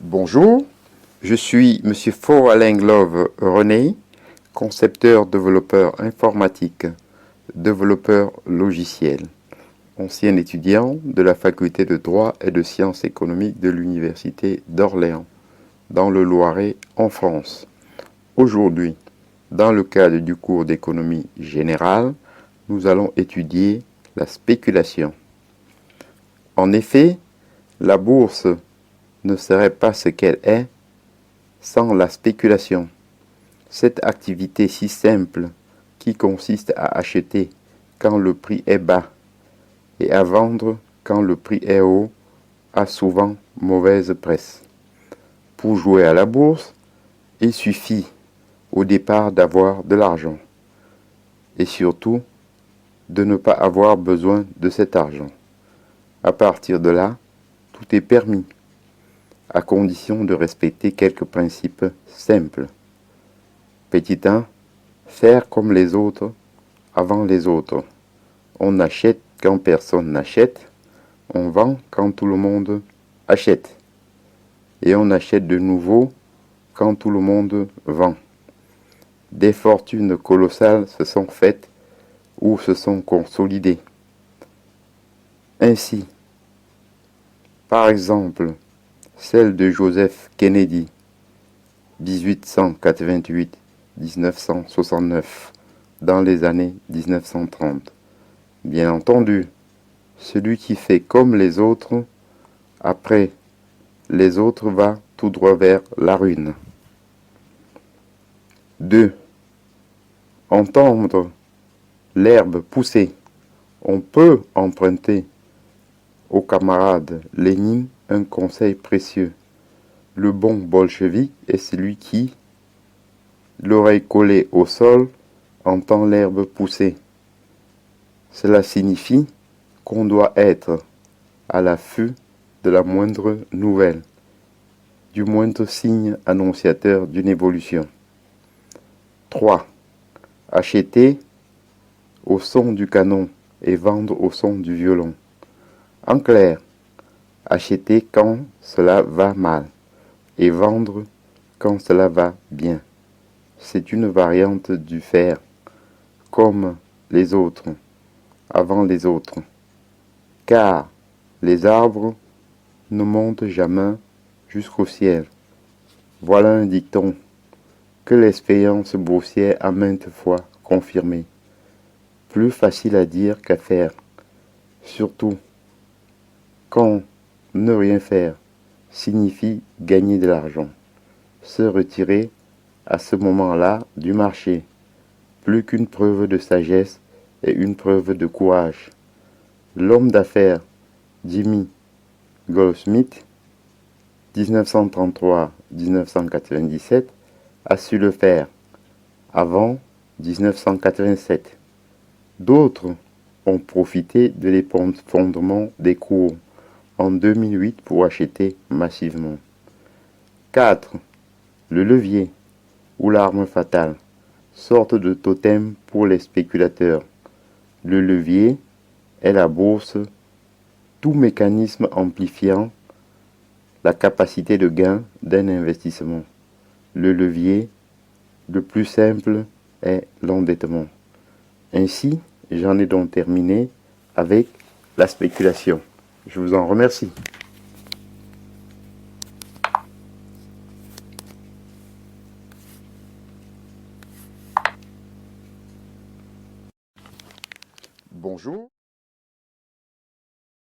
Bonjour, je suis Monsieur Faux-Alain-Glove René, concepteur développeur informatique, développeur logiciel, ancien étudiant de la faculté de droit et de sciences économiques de l'université d'Orléans, dans le Loiret, en France. Aujourd'hui, dans le cadre du cours d'économie générale, nous allons étudier la spéculation. En effet, la bourse ne serait pas ce qu'elle est sans la spéculation. Cette activité si simple qui consiste à acheter quand le prix est bas et à vendre quand le prix est haut a souvent mauvaise presse. Pour jouer à la bourse, il suffit au départ d'avoir de l'argent et surtout de ne pas avoir besoin de cet argent. À partir de là, tout est permis, à condition de respecter quelques principes simples. Petit 1. Faire comme les autres avant les autres. On achète quand personne n'achète, on vend quand tout le monde achète, et on achète de nouveau quand tout le monde vend. Des fortunes colossales se sont faites ou se sont consolidées. Ainsi, par exemple, celle de Joseph Kennedy, 1888-1969, dans les années 1930. Bien entendu, celui qui fait comme les autres, après les autres va tout droit vers la ruine. 2. Entendre l'herbe pousser. On peut emprunter au camarade Lénine un conseil précieux. Le bon bolchevique est celui qui, l'oreille collée au sol, entend l'herbe pousser. Cela signifie qu'on doit être à l'affût de la moindre nouvelle, du moindre signe annonciateur d'une évolution. 3. Acheter au son du canon et vendre au son du violon. En clair, acheter quand cela va mal et vendre quand cela va bien. C'est une variante du faire comme les autres, avant les autres. Car les arbres ne montent jamais jusqu'au ciel. Voilà un dicton que l'expérience boursière a maintes fois confirmé. Plus facile à dire qu'à faire, surtout quand ne rien faire signifie gagner de l'argent, se retirer à ce moment-là du marché, plus qu'une preuve de sagesse et une preuve de courage. L'homme d'affaires Jimmy Goldsmith, 1933-1997, a su le faire avant 1987. D'autres ont profité de l'effondrement des cours en 2008 pour acheter massivement. 4. Le levier ou l'arme fatale, sorte de totem pour les spéculateurs. Le levier est la bourse, tout mécanisme amplifiant la capacité de gain d'un investissement. Le levier, le plus simple, est l'endettement. Ainsi, j'en ai donc terminé avec la spéculation. Je vous en remercie. Bonjour.